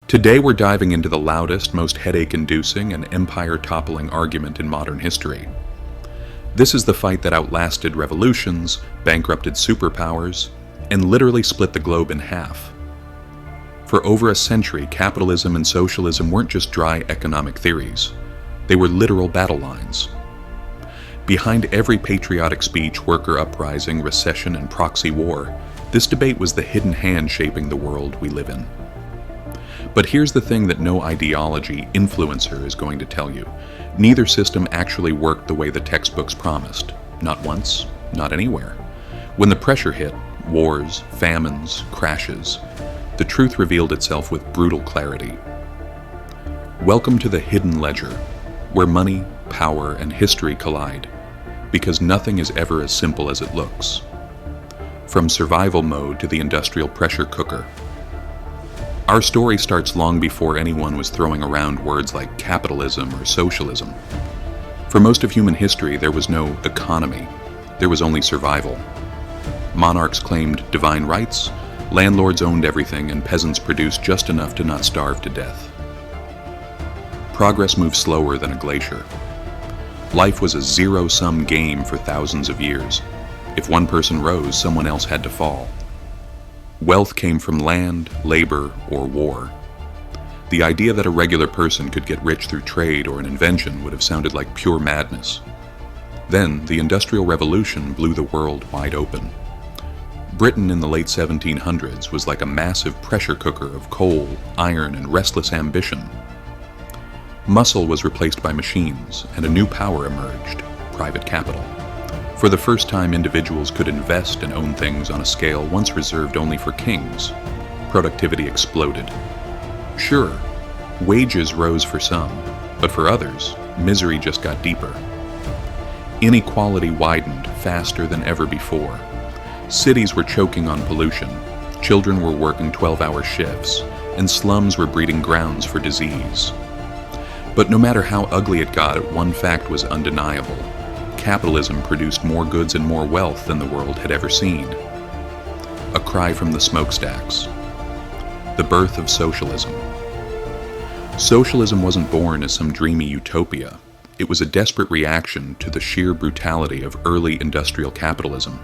Today we're diving into the loudest, most headache-inducing, and empire-toppling argument in modern history. This is the fight that outlasted revolutions, bankrupted superpowers, and literally split the globe in half. For over a century, capitalism and socialism weren't just dry economic theories. They were literal battle lines. Behind every patriotic speech, worker uprising, recession, and proxy war, this debate was the hidden hand shaping the world we live in. But here's the thing that no ideology influencer is going to tell you. Neither system actually worked the way the textbooks promised. Not once, not anywhere. When the pressure hit, wars, famines, crashes, the truth revealed itself with brutal clarity. Welcome to the hidden ledger, where money, power, and history collide, because nothing is ever as simple as it looks. From survival mode to the industrial pressure cooker. Our story starts long before anyone was throwing around words like capitalism or socialism. For most of human history, there was no economy. There was only survival. Monarchs claimed divine rights, landlords owned everything, and peasants produced just enough to not starve to death. Progress moved slower than a glacier. Life was a zero-sum game for thousands of years. If one person rose, someone else had to fall. Wealth came from land, labor, or war. The idea that a regular person could get rich through trade or an invention would have sounded like pure madness. Then, the Industrial Revolution blew the world wide open. Britain in the late 1700s was like a massive pressure cooker of coal, iron, and restless ambition. Muscle was replaced by machines, and a new power emerged: private capital. For the first time, individuals could invest and own things on a scale once reserved only for kings. Productivity exploded. Sure, wages rose for some, but for others, misery just got deeper. Inequality widened faster than ever before. Cities were choking on pollution, children were working 12-hour shifts, and slums were breeding grounds for disease. But no matter how ugly it got, one fact was undeniable. Capitalism produced more goods and more wealth than the world had ever seen. A cry from the smokestacks. The birth of socialism. Socialism wasn't born as some dreamy utopia. It was a desperate reaction to the sheer brutality of early industrial capitalism.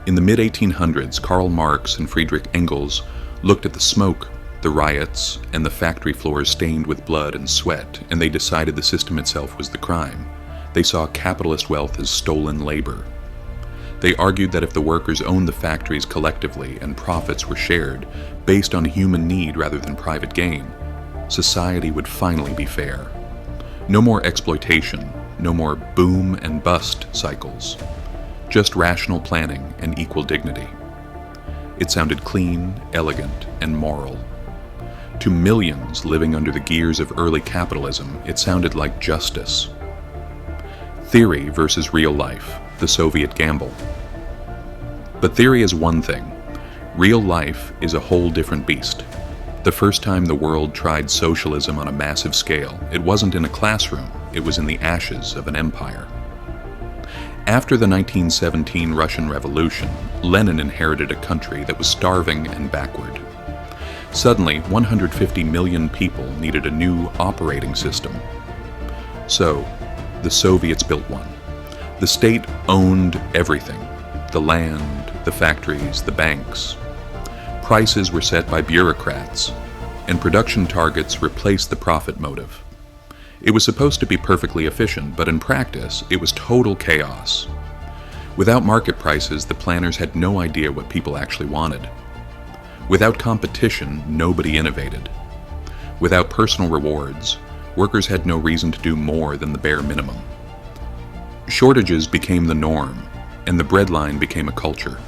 In the mid-1800s, Karl Marx and Friedrich Engels looked at the smoke, the riots, and the factory floors stained with blood and sweat, and they decided the system itself was the crime. They saw capitalist wealth as stolen labor. They argued that if the workers owned the factories collectively and profits were shared, based on human need rather than private gain, society would finally be fair. No more exploitation, no more boom and bust cycles, just rational planning and equal dignity. It sounded clean, elegant, and moral. To millions living under the gears of early capitalism, it sounded like justice. Theory versus real life, the Soviet gamble. But theory is one thing. Real life is a whole different beast. The first time the world tried socialism on a massive scale, it wasn't in a classroom, it was in the ashes of an empire. After the 1917 Russian Revolution, Lenin inherited a country that was starving and backward. Suddenly, 150 million people needed a new operating system. So, the Soviets built one. The state owned everything: the land, the factories, the banks. Prices were set by bureaucrats, and production targets replaced the profit motive. It was supposed to be perfectly efficient, but in practice, it was total chaos. Without market prices, the planners had no idea what people actually wanted. Without competition, nobody innovated. Without personal rewards, workers had no reason to do more than the bare minimum. Shortages became the norm, and the breadline became a culture.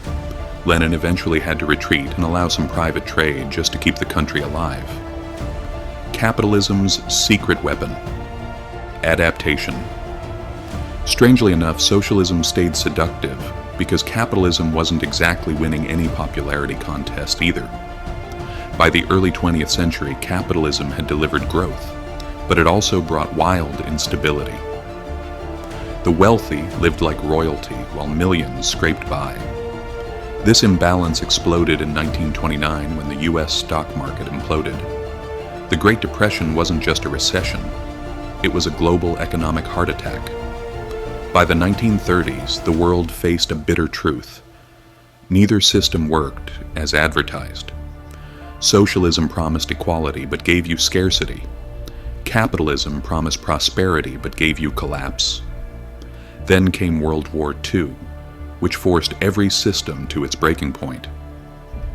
Lenin eventually had to retreat and allow some private trade just to keep the country alive. Capitalism's secret weapon: adaptation. Strangely enough, socialism stayed seductive because capitalism wasn't exactly winning any popularity contest either. By the early 20th century, capitalism had delivered growth, but it also brought wild instability. The wealthy lived like royalty while millions scraped by. This imbalance exploded in 1929 when the US stock market imploded. The Great Depression wasn't just a recession, it was a global economic heart attack. By the 1930s, the world faced a bitter truth. Neither system worked as advertised. Socialism promised equality but gave you scarcity. Capitalism promised prosperity but gave you collapse. Then came World War II, which forced every system to its breaking point.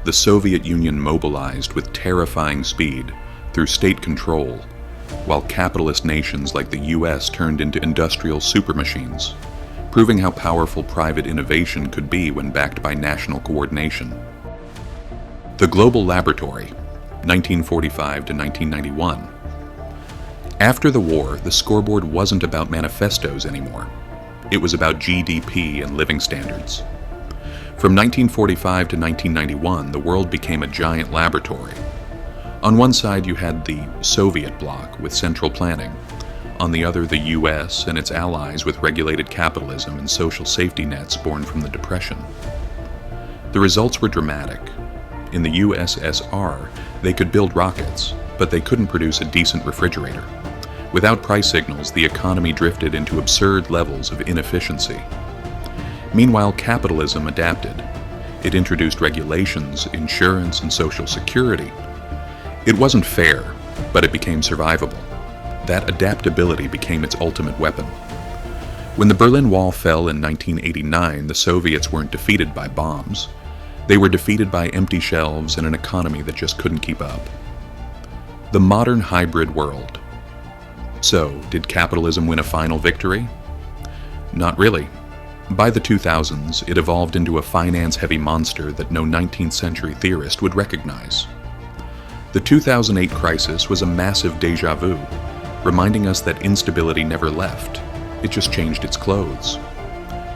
The Soviet Union mobilized with terrifying speed through state control, while capitalist nations like the US turned into industrial supermachines, proving how powerful private innovation could be when backed by national coordination. The Global Laboratory, 1945 to 1991. After the war, the scoreboard wasn't about manifestos anymore. It was about GDP and living standards. From 1945 to 1991, the world became a giant laboratory. On one side, you had the Soviet bloc with central planning. On the other, the US and its allies with regulated capitalism and social safety nets born from the Depression. The results were dramatic. In the USSR, they could build rockets, but they couldn't produce a decent refrigerator. Without price signals, the economy drifted into absurd levels of inefficiency. Meanwhile, capitalism adapted. It introduced regulations, insurance, and social security. It wasn't fair, but it became survivable. That adaptability became its ultimate weapon. When the Berlin Wall fell in 1989, the Soviets weren't defeated by bombs. They were defeated by empty shelves and an economy that just couldn't keep up. The modern hybrid world. So, did capitalism win a final victory? Not really. By the 2000s, it evolved into a finance-heavy monster that no 19th century theorist would recognize. The 2008 crisis was a massive déjà vu, reminding us that instability never left. It just changed its clothes.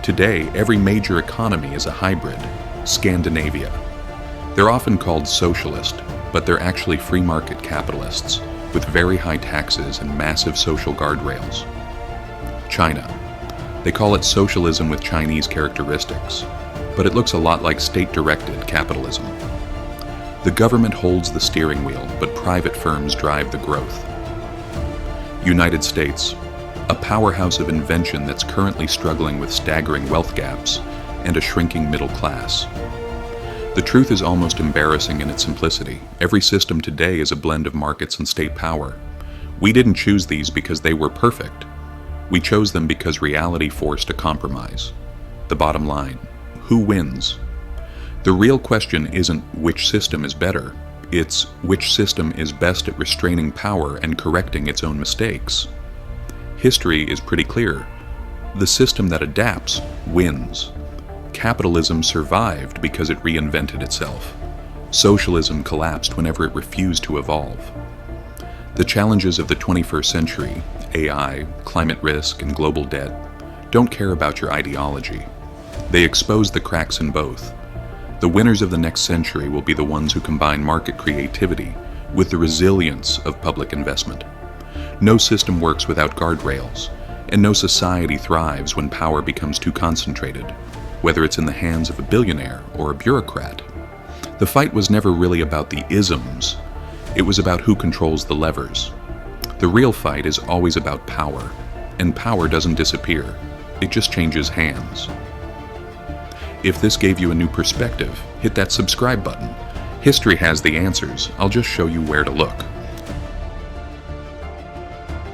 Today, every major economy is a hybrid. Scandinavia. They're often called socialist, but they're actually free market capitalists, with very high taxes and massive social guardrails. China. They call it socialism with Chinese characteristics, but it looks a lot like state-directed capitalism. The government holds the steering wheel, but private firms drive the growth. United States. A powerhouse of invention that's currently struggling with staggering wealth gaps and a shrinking middle class. The truth is almost embarrassing in its simplicity. Every system today is a blend of markets and state power. We didn't choose these because they were perfect. We chose them because reality forced a compromise. The bottom line, who wins? The real question isn't which system is better, it's which system is best at restraining power and correcting its own mistakes. History is pretty clear. The system that adapts wins. Capitalism survived because it reinvented itself. Socialism collapsed whenever it refused to evolve. The challenges of the 21st century, AI, climate risk, and global debt, don't care about your ideology. They expose the cracks in both. The winners of the next century will be the ones who combine market creativity with the resilience of public investment. No system works without guardrails, and no society thrives when power becomes too concentrated, whether it's in the hands of a billionaire or a bureaucrat. The fight was never really about the isms, it was about who controls the levers. The real fight is always about power, and power doesn't disappear, it just changes hands. If this gave you a new perspective, hit that subscribe button. History has the answers, I'll just show you where to look.